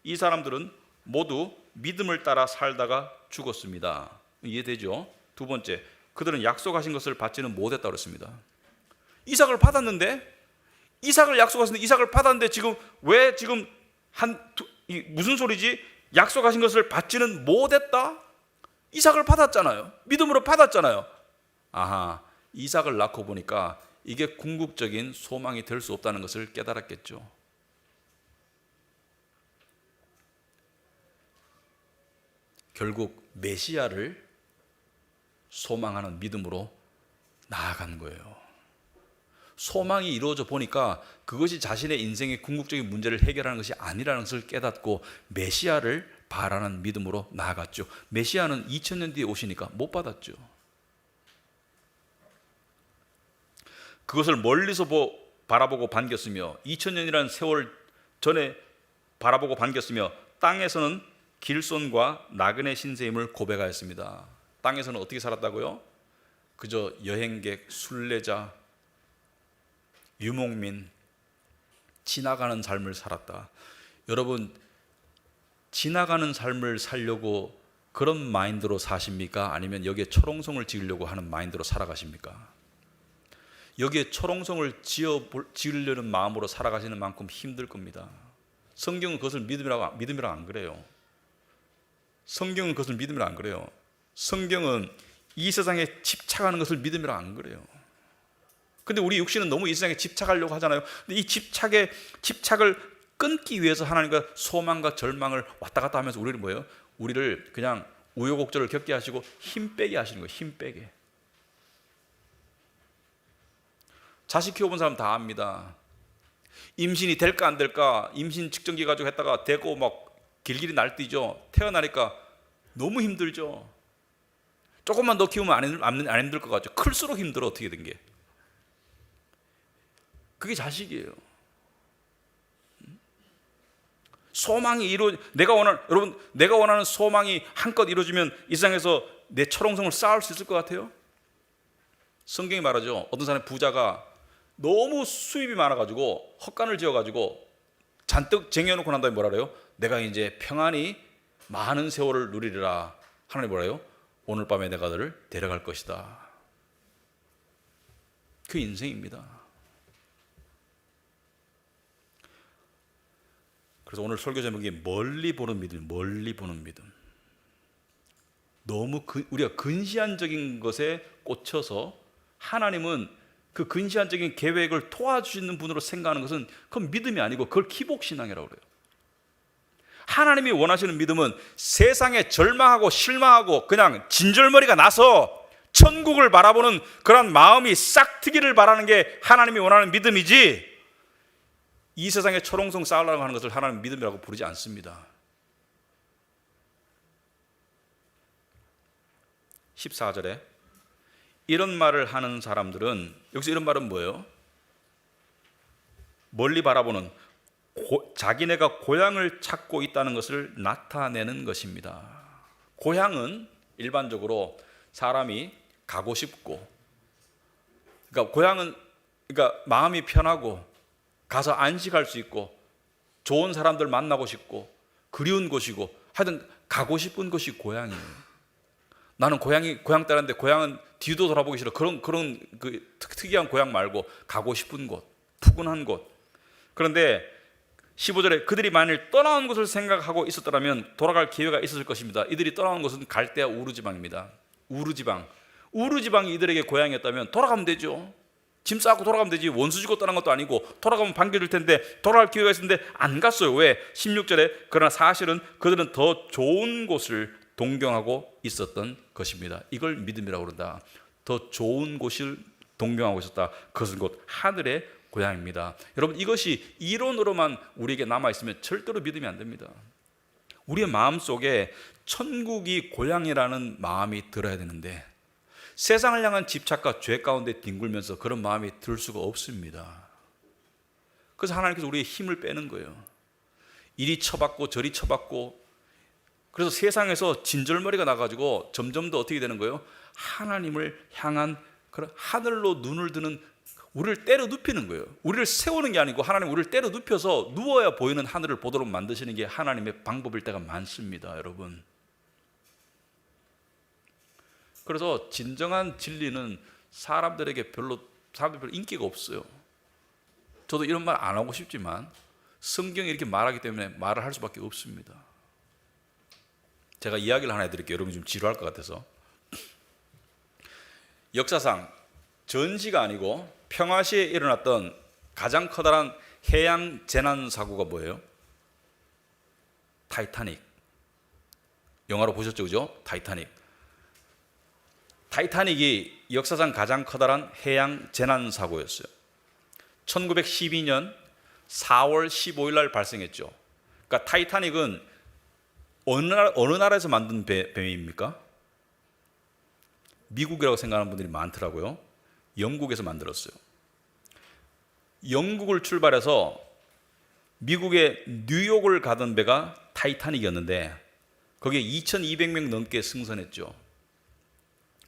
이 사람들은 모두 믿음을 따라 살다가 죽었습니다. 이해되죠? 두 번째, 그들은 약속하신 것을 받지는 못했다고 그랬습니다. 이삭을 받았는데, 이삭을 약속하셨는데 이삭을 받았는데 왜 무슨 소리지? 약속하신 것을 받지는 못했다? 이삭을 받았잖아요. 믿음으로 받았잖아요. 아하, 이삭을 낳고 보니까 이게 궁극적인 소망이 될 수 없다는 것을 깨달았겠죠. 결국 메시아를 소망하는 믿음으로 나아간 거예요. 소망이 이루어져 보니까 그것이 자신의 인생의 궁극적인 문제를 해결하는 것이 아니라는 것을 깨닫고 메시아를 바라는 믿음으로 나아갔죠. 메시아는 2000년 뒤에 오시니까 못 받았죠. 그것을 멀리서 바라보고 반겼으며, 2000년이라는 세월 전에 바라보고 반겼으며, 땅에서는 길손과 나그네 신세임을 고백하였습니다. 땅에서는 어떻게 살았다고요? 그저 여행객, 순례자, 유목민, 지나가는 삶을 살았다. 여러분, 지나가는 삶을 살려고 그런 마인드로 사십니까? 아니면 여기에 초롱성을 지으려고 하는 마인드로 살아가십니까? 여기에 초롱성을 지으려는 마음으로 살아가시는 만큼 힘들 겁니다. 성경은 그것을 믿음이라고 안 그래요. 성경은 그것을 믿음이라고 안 그래요. 성경은 이 세상에 집착하는 것을 믿음이라고 안 그래요. 근데 우리 육신은 너무 이 세상에 집착하려고 하잖아요. 근데 이 집착을 끊기 위해서 하나님과 소망과 절망을 왔다 갔다 하면서 우리를 그냥 우여곡절을 겪게 하시고 힘 빼게 하시는 거예요. 힘 빼게. 자식 키워본 사람 다 압니다. 임신이 될까 안 될까, 임신 측정기 가지고 했다가 되고 막 길길이 날뛰죠. 태어나니까 너무 힘들죠. 조금만 더 키우면 안 힘들 것 같죠. 클수록 힘들어. 어떻게 된 게. 그게 자식이에요. 소망이 내가 원하는 소망이 한껏 이루어지면 이 세상에서 내 초롱성을 쌓을 수 있을 것 같아요? 성경이 말하죠. 어떤 사람의 부자가 너무 수입이 많아가지고 헛간을 지어가지고 잔뜩 쟁여놓고 난 다음에 뭐라 그래요? 내가 이제 평안히 많은 세월을 누리리라. 하나님 뭐라요? 오늘 밤에 내가 너를 데려갈 것이다. 그 인생입니다. 그래서 오늘 설교 제목이 멀리 보는 믿음, 멀리 보는 믿음. 너무 우리가 근시안적인 것에 꽂혀서 하나님은 그 근시안적인 계획을 도와주시는 분으로 생각하는 것은 그건 믿음이 아니고 그걸 기복신앙이라고 그래요. 하나님이 원하시는 믿음은 세상에 절망하고 실망하고 그냥 진절머리가 나서 천국을 바라보는 그런 마음이 싹 트기를 바라는 게 하나님이 원하는 믿음이지, 이 세상에 초롱성 쌓으려고 하는 것을 하나님 믿음이라고 부르지 않습니다. 14절에 이런 말을 하는 사람들은, 여기서 이런 말은 뭐예요? 멀리 바라보는 자기네가 고향을 찾고 있다는 것을 나타내는 것입니다. 고향은 일반적으로 사람이 가고 싶고, 그러니까 고향은 그러니까 마음이 편하고 가서 안식할 수 있고 좋은 사람들 만나고 싶고 그리운 곳이고 하여튼 가고 싶은 곳이 고향이에요. 나는 고향 따랐는데 고향은 뒤도 돌아보기 싫어. 그런 그 특이한 고향 말고 가고 싶은 곳, 푸근한 곳. 그런데 15절에 그들이 만일 떠나온 것을 생각하고 있었더라면 돌아갈 기회가 있었을 것입니다. 이들이 떠나온 것은 갈대아 우르지방입니다. 우르지방이 이들에게 고향이었다면 돌아가면 되죠. 짐 싸고 돌아가면 되지. 원수 지고 떠난 것도 아니고 돌아가면 반겨줄 텐데 돌아갈 기회가 있었는데 안 갔어요. 왜? 16절에 그러나 사실은 그들은 더 좋은 곳을 동경하고 있었던 것입니다. 이걸 믿음이라고 그런다. 더 좋은 곳을 동경하고 있었다. 그것은 곧 하늘의 고향입니다. 여러분, 이것이 이론으로만 우리에게 남아있으면 절대로 믿음이 안 됩니다. 우리의 마음속에 천국이 고향이라는 마음이 들어야 되는데 세상을 향한 집착과 죄 가운데 뒹굴면서 그런 마음이 들 수가 없습니다. 그래서 하나님께서 우리의 힘을 빼는 거예요. 이리 쳐박고 저리 쳐박고, 그래서 세상에서 진절머리가 나가지고 점점 더 어떻게 되는 거예요? 하나님을 향한 그런 하늘로 눈을 드는, 우리를 때려 눕히는 거예요. 우리를 세우는 게 아니고 하나님 우리를 때려 눕혀서 누워야 보이는 하늘을 보도록 만드시는 게 하나님의 방법일 때가 많습니다, 여러분. 그래서 진정한 진리는 사람들 별로 인기가 없어요. 저도 이런 말 안 하고 싶지만 성경이 이렇게 말하기 때문에 말을 할 수밖에 없습니다. 제가 이야기를 하나 해드릴게요. 여러분 좀 지루할 것 같아서. 역사상 전시가 아니고 평화시에 일어났던 가장 커다란 해양 재난 사고가 뭐예요? 타이타닉. 영화로 보셨죠, 그죠? 타이타닉이 역사상 가장 커다란 해양 재난 사고였어요. 1912년 4월 15일 날 발생했죠. 그러니까 타이타닉은 어느 나라에서 만든 배입니까? 미국이라고 생각하는 분들이 많더라고요. 영국에서 만들었어요. 영국을 출발해서 미국의 뉴욕을 가던 배가 타이타닉이었는데 거기에 2,200명 넘게 승선했죠.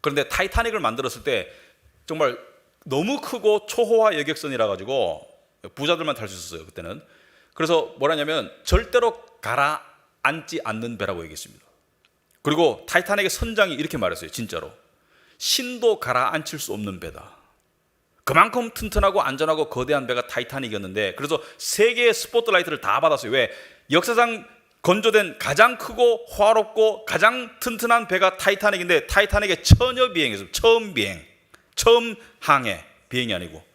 그런데 타이타닉을 만들었을 때 정말 너무 크고 초호화 여객선이라 가지고 부자들만 탈 수 있었어요, 그때는. 그래서 뭐라냐면 절대로 가라앉지 않는 배라고 얘기했습니다. 그리고 타이타닉의 선장이 이렇게 말했어요. 진짜로 신도 가라앉힐 수 없는 배다. 그만큼 튼튼하고 안전하고 거대한 배가 타이타닉이었는데, 그래서 세계의 스포트라이트를 다 받았어요. 왜? 역사상 건조된 가장 크고 화롭고 가장 튼튼한 배가 타이타닉인데 타이타닉의 처녀 비행이었어요. 처음 항해 비행이 아니고.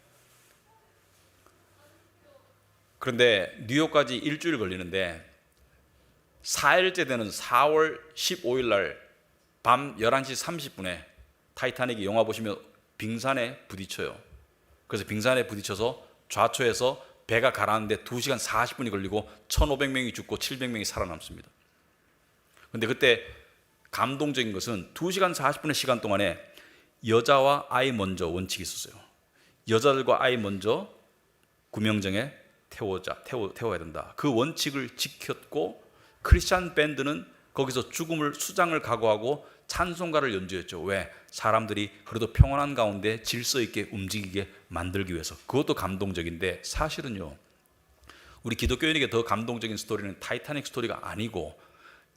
그런데 뉴욕까지 일주일 걸리는데 4일째 되는 4월 15일 날 밤 11시 30분에 타이타닉이 영화 보시면 빙산에 부딪혀요. 그래서 빙산에 부딪혀서 좌초에서 배가 가라앉는데 2시간 40분이 걸리고 1,500명이 죽고 700명이 살아남습니다. 그런데 그때 감동적인 것은 2시간 40분의 시간 동안에 여자와 아이 먼저 원칙이 있었어요. 여자들과 아이 먼저 구명정에 태워야 된다. 그 원칙을 지켰고 크리스찬 밴드는 거기서 수장을 각오하고 찬송가를 연주했죠. 왜? 사람들이 그래도 평온한 가운데 질서 있게 움직이게 만들기 위해서. 그것도 감동적인데 사실은요, 우리 기독교인에게 더 감동적인 스토리는 타이타닉 스토리가 아니고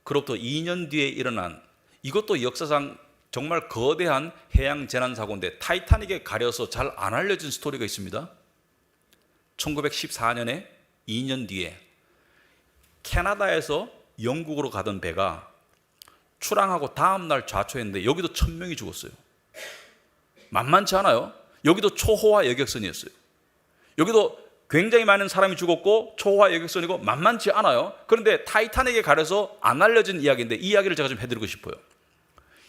그로부터 2년 뒤에 일어난, 이것도 역사상 정말 거대한 해양 재난 사고인데 타이타닉에 가려서 잘 안 알려진 스토리가 있습니다. 1914년에 2년 뒤에 캐나다에서 영국으로 가던 배가 출항하고 다음날 좌초했는데 여기도 1,000명이 죽었어요. 만만치 않아요. 여기도 초호화 여객선이었어요. 여기도 굉장히 많은 사람이 죽었고 초호화 여객선이고 만만치 않아요. 그런데 타이타닉에 가려서 안 알려진 이야기인데 이 이야기를 제가 좀 해드리고 싶어요.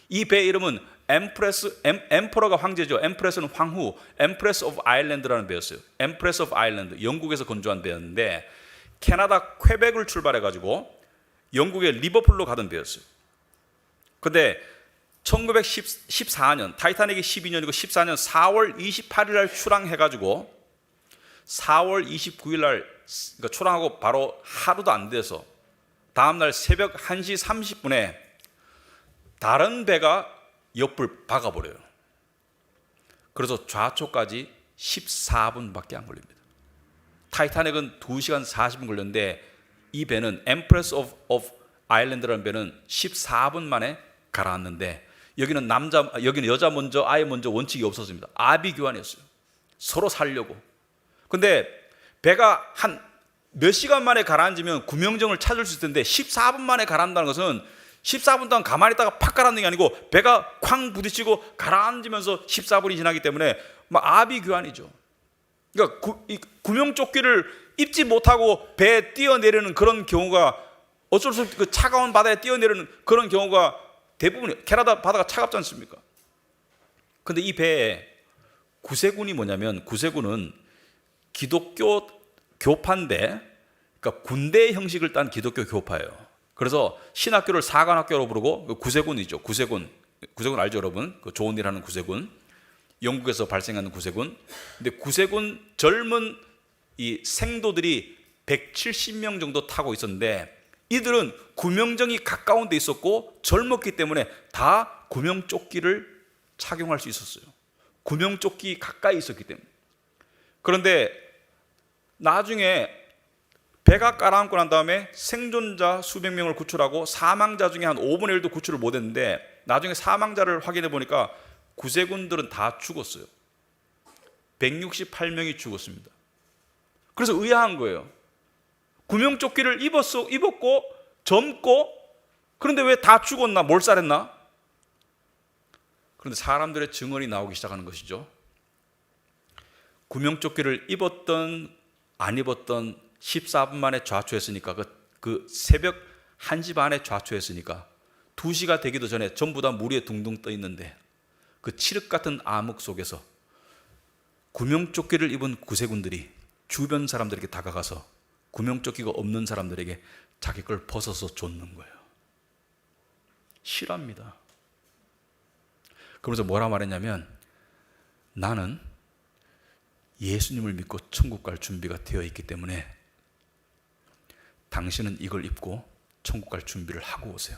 이 배 이름은 엠퍼러가 황제죠. 엠프레스는 황후, 엠프레스 오브 아일랜드라는 배였어요. 엠프레스 오브 아일랜드, 영국에서 건조한 배였는데 캐나다 퀘벡을 출발해가지고 영국의 리버풀로 가던 배였어요. 근데 1914년, 타이타닉이 12년이고 14년 4월 28일 날 출항해가지고 4월 29일 날 그러니까 출항하고 바로 하루도 안 돼서 다음 날 새벽 1시 30분에 다른 배가 옆을 박아버려요. 그래서 좌초까지 14분밖에 안 걸립니다. 타이타닉은 2시간 40분 걸렸는데 이 배는 Empress of Ireland라는 배는 14분 만에 가라앉는데 여기는 여자 먼저 아이 먼저 원칙이 없었습니다. 아비규환이었어요. 서로 살려고. 근데 배가 한 몇 시간 만에 가라앉으면 구명정을 찾을 수 있을 텐데 14분 만에 가라앉는다는 것은 14분 동안 가만히 있다가 팍 가라앉는 게 아니고 배가 쾅 부딪히고 가라앉으면서 14분이 지나기 때문에 막 아비규환이죠. 그러니까 구명조끼를 입지 못하고 배에 뛰어내리는 그런 경우가 어쩔 수 없이 그 차가운 바다에 뛰어내리는 그런 경우가 대부분이에요. 캐나다 바다가 차갑지 않습니까? 근데 이 배에 구세군이 뭐냐면 구세군은 기독교 교파인데 그러니까 군대 형식을 딴 기독교 교파예요. 그래서 신학교를 사관학교로 부르고 구세군이죠. 구세군 알죠, 여러분? 그 좋은 일 하는 구세군. 영국에서 발생하는 구세군. 근데 구세군 젊은 이 생도들이 170명 정도 타고 있었는데 이들은 구명정이 가까운 데 있었고 젊었기 때문에 다 구명조끼를 착용할 수 있었어요. 구명조끼 가까이 있었기 때문에. 그런데 나중에 배가 가라앉고 난 다음에 생존자 수백 명을 구출하고 사망자 중에 한 5분의 1도 구출을 못했는데 나중에 사망자를 확인해 보니까 구세군들은 다 죽었어요. 168명이 죽었습니다. 그래서 의아한 거예요. 구명조끼를 입었고 젊고 그런데 왜 다 죽었나? 몰살했나? 그런데 사람들의 증언이 나오기 시작하는 것이죠. 구명조끼를 입었던 안 입었던 14분 만에 좌초했으니까 그 새벽 1시 반에 좌초했으니까 2시가 되기도 전에 전부 다 물 위에 둥둥 떠 있는데 그 칠흑 같은 암흑 속에서 구명조끼를 입은 구세군들이 주변 사람들에게 다가가서 구명조끼가 없는 사람들에게 자기 걸 벗어서 줬는 거예요. 싫어합니다. 그러면서 뭐라 말했냐면 나는 예수님을 믿고 천국 갈 준비가 되어 있기 때문에 당신은 이걸 입고 천국 갈 준비를 하고 오세요.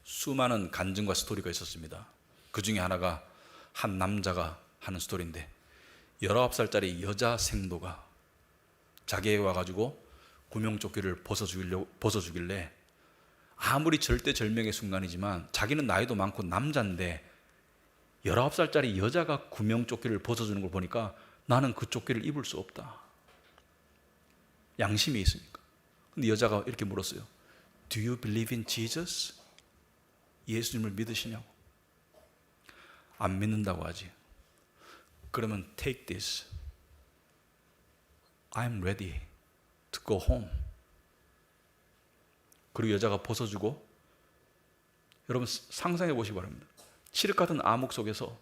수많은 간증과 스토리가 있었습니다. 그 중에 하나가 한 남자가 하는 스토리인데 19살짜리 여자 생도가 자기에게 와가지고 구명조끼를 벗어주길래 아무리 절대절명의 순간이지만 자기는 나이도 많고 남자인데 19살짜리 여자가 구명조끼를 벗어주는 걸 보니까 나는 그 조끼를 입을 수 없다. 양심이 있으니까. 근데 여자가 이렇게 물었어요. Do you believe in Jesus? 예수님을 믿으시냐고. 안 믿는다고 하지. 그러면 take this. I'm ready to go home. 그리고 여자가 벗어주고 여러분 상상해 보시기 바랍니다. 칠흑 같은 암흑 속에서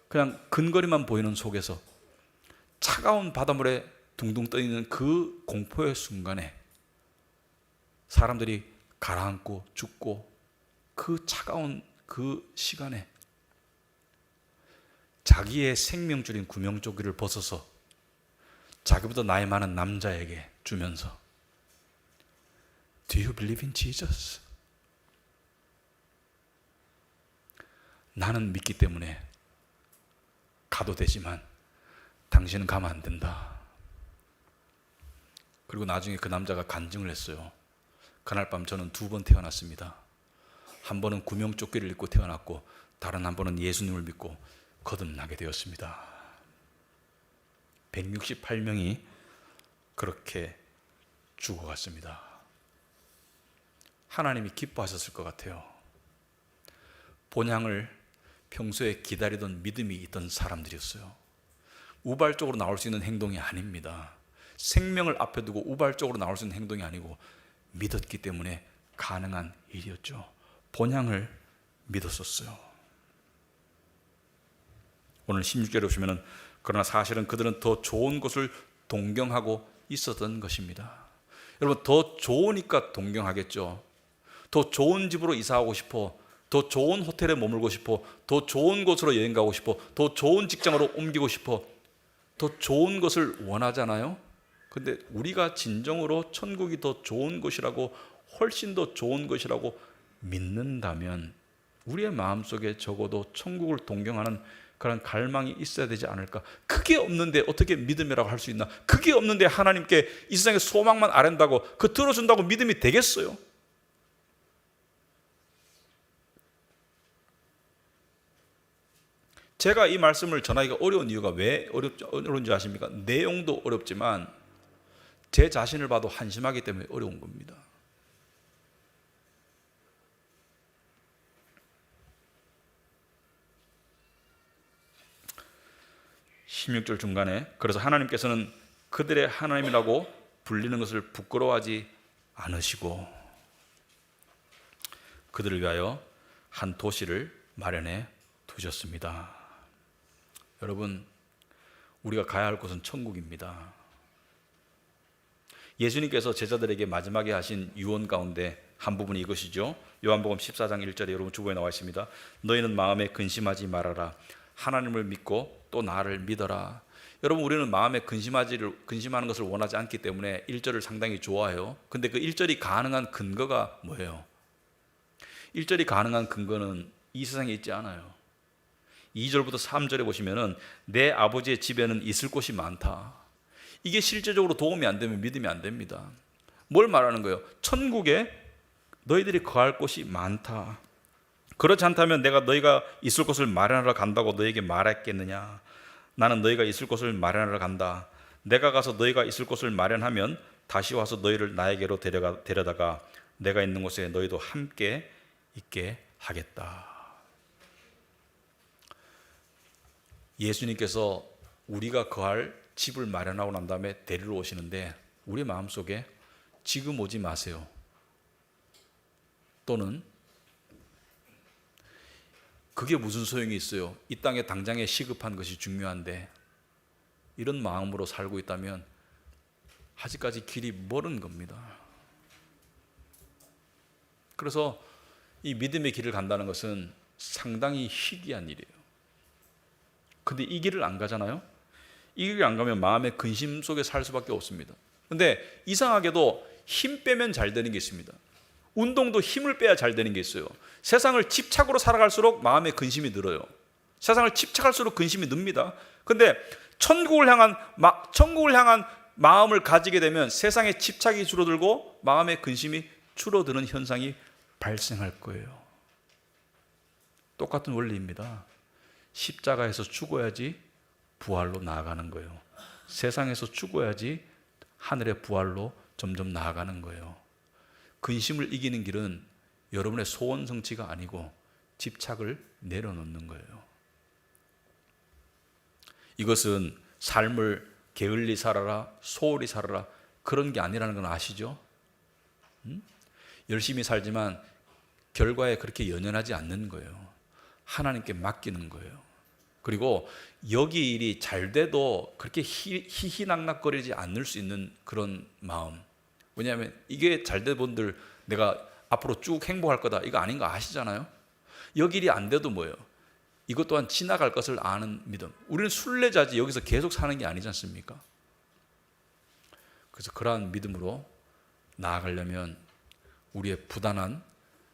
그냥 근거리만 보이는 속에서 차가운 바닷물에 둥둥 떠 있는 그 공포의 순간에 사람들이 가라앉고 죽고 그 차가운 그 시간에 자기의 생명줄인 구명조끼를 벗어서 자기보다 나이 많은 남자에게 주면서 Do you believe in Jesus? 나는 믿기 때문에 가도 되지만 당신은 가면 안 된다. 그리고 나중에 그 남자가 간증을 했어요. 그날 밤 저는 2번 태어났습니다. 한 번은 구명조끼를 입고 태어났고 다른 한 번은 예수님을 믿고 거듭나게 되었습니다. 168명이 그렇게 죽어갔습니다. 하나님이 기뻐하셨을 것 같아요. 본향을 평소에 기다리던 믿음이 있던 사람들이었어요. 우발적으로 나올 수 있는 행동이 아닙니다. 생명을 앞에 두고 우발적으로 나올 수 있는 행동이 아니고 믿었기 때문에 가능한 일이었죠. 본향을 믿었었어요. 오늘 16절에 보시면 그러나 사실은 그들은 더 좋은 곳을 동경하고 있었던 것입니다. 여러분 더 좋으니까 동경하겠죠. 더 좋은 집으로 이사하고 싶어 더 좋은 호텔에 머물고 싶어, 더 좋은 곳으로 여행 가고 싶어, 더 좋은 직장으로 옮기고 싶어, 더 좋은 것을 원하잖아요. 근데 우리가 진정으로 천국이 더 좋은 것이라고, 훨씬 더 좋은 것이라고 믿는다면 우리의 마음속에 적어도 천국을 동경하는 그런 갈망이 있어야 되지 않을까. 그게 없는데 어떻게 믿음이라고 할 수 있나. 그게 없는데 하나님께 이 세상에 소망만 아랜다고, 그 들어준다고 믿음이 되겠어요? 제가 이 말씀을 전하기가 어려운 이유가 왜 어려운지 아십니까? 내용도 어렵지만 제 자신을 봐도 한심하기 때문에 어려운 겁니다. (16절) 중간에, 그래서 하나님께서는 그들의 하나님이라고 불리는 것을 부끄러워하지 않으시고 그들을 위하여 한 도시를 마련해 두셨습니다. 여러분, 우리가 가야 할 곳은 천국입니다. 예수님께서 제자들에게 마지막에 하신 유언 가운데 한 부분이 이것이죠. 요한복음 14장 1절에 여러분 주보에 나와 있습니다. 너희는 마음에 근심하지 말아라. 하나님을 믿고 또 나를 믿어라. 여러분, 우리는 마음에 근심하는 것을 원하지 않기 때문에 1절을 상당히 좋아해요. 근데 그 1절이 가능한 근거가 뭐예요? 1절이 가능한 근거는 이 세상에 있지 않아요. 2절부터 3절에 보시면은 내 아버지의 집에는 있을 곳이 많다. 이게 실제적으로 도움이 안 되면 믿음이 안 됩니다. 뭘 말하는 거예요? 천국에 너희들이 거할 곳이 많다. 그렇지 않다면 내가 너희가 있을 곳을 마련하러 간다고 너희에게 말했겠느냐? 나는 너희가 있을 곳을 마련하러 간다. 내가 가서 너희가 있을 곳을 마련하면 다시 와서 너희를 나에게로 데려다가 내가 있는 곳에 너희도 함께 있게 하겠다. 예수님께서 우리가 거할 집을 마련하고 난 다음에 데리러 오시는데 우리 마음속에 지금 오지 마세요, 또는 그게 무슨 소용이 있어요, 이 땅에 당장에 시급한 것이 중요한데, 이런 마음으로 살고 있다면 아직까지 길이 멀은 겁니다. 그래서 이 믿음의 길을 간다는 것은 상당히 희귀한 일이에요. 근데 이 길을 안 가잖아요. 이 길을 안 가면 마음의 근심 속에 살 수밖에 없습니다. 근데 이상하게도 힘 빼면 잘 되는 게 있습니다. 운동도 힘을 빼야 잘 되는 게 있어요. 세상을 집착으로 살아갈수록 마음의 근심이 늘어요. 세상을 집착할수록 근심이 늡니다. 근데 천국을 향한 마음을 가지게 되면 세상의 집착이 줄어들고 마음의 근심이 줄어드는 현상이 발생할 거예요. 똑같은 원리입니다. 십자가에서 죽어야지 부활로 나아가는 거예요. 세상에서 죽어야지 하늘의 부활로 점점 나아가는 거예요. 근심을 이기는 길은 여러분의 소원 성취가 아니고 집착을 내려놓는 거예요. 이것은 삶을 게을리 살아라, 소홀히 살아라, 그런 게 아니라는 건 아시죠? 열심히 살지만 결과에 그렇게 연연하지 않는 거예요. 하나님께 맡기는 거예요. 그리고 여기 일이 잘 돼도 그렇게 희희낙낙거리지 않을 수 있는 그런 마음. 왜냐하면 이게 잘 된 분들 내가 앞으로 쭉 행복할 거다, 이거 아닌 거 아시잖아요. 여기 일이 안 돼도 뭐예요? 이것 또한 지나갈 것을 아는 믿음. 우리는 순례자지 여기서 계속 사는 게 아니지 않습니까? 그래서 그러한 믿음으로 나아가려면 우리의 부단한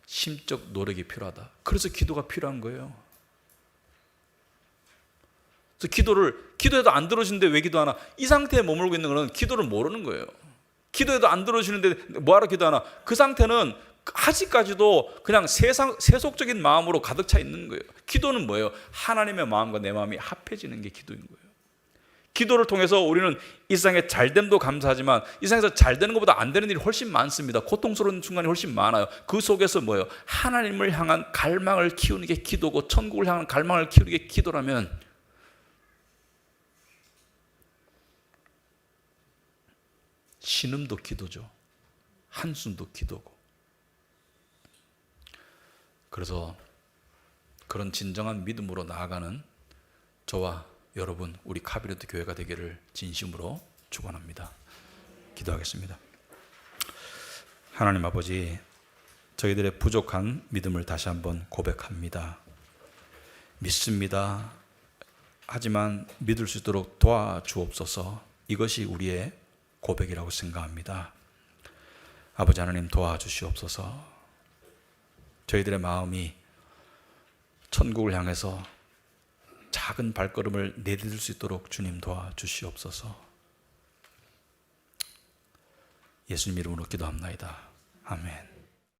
심적 노력이 필요하다. 그래서 기도가 필요한 거예요. 그래서 기도해도 안 들어주는데 왜 기도하나? 이 상태에 머물고 있는 것은 기도를 모르는 거예요. 기도해도 안 들어주는데 뭐하러 기도하나? 그 상태는 아직까지도 그냥 세속적인 마음으로 가득 차 있는 거예요. 기도는 뭐예요? 하나님의 마음과 내 마음이 합해지는 게 기도인 거예요. 기도를 통해서 우리는 이 세상에 잘됨도 감사하지만 이 세상에서 잘 되는 것보다 안 되는 일이 훨씬 많습니다. 고통스러운 순간이 훨씬 많아요. 그 속에서 뭐예요? 하나님을 향한 갈망을 키우는 게 기도고 천국을 향한 갈망을 키우는 게 기도라면 신음도 기도죠. 한숨도 기도고. 그래서 그런 진정한 믿음으로 나아가는 저와 여러분, 우리 카비레트 교회가 되기를 진심으로 축원합니다. 기도하겠습니다. 하나님 아버지, 저희들의 부족한 믿음을 다시 한번 고백합니다. 믿습니다. 하지만 믿을 수 있도록 도와주옵소서. 이것이 우리의 고백이라고 생각합니다. 아버지 하나님 도와주시옵소서. 저희들의 마음이 천국을 향해서 작은 발걸음을 내딛을 수 있도록 주님 도와주시옵소서. 예수님 이름으로 기도합나이다. 아멘.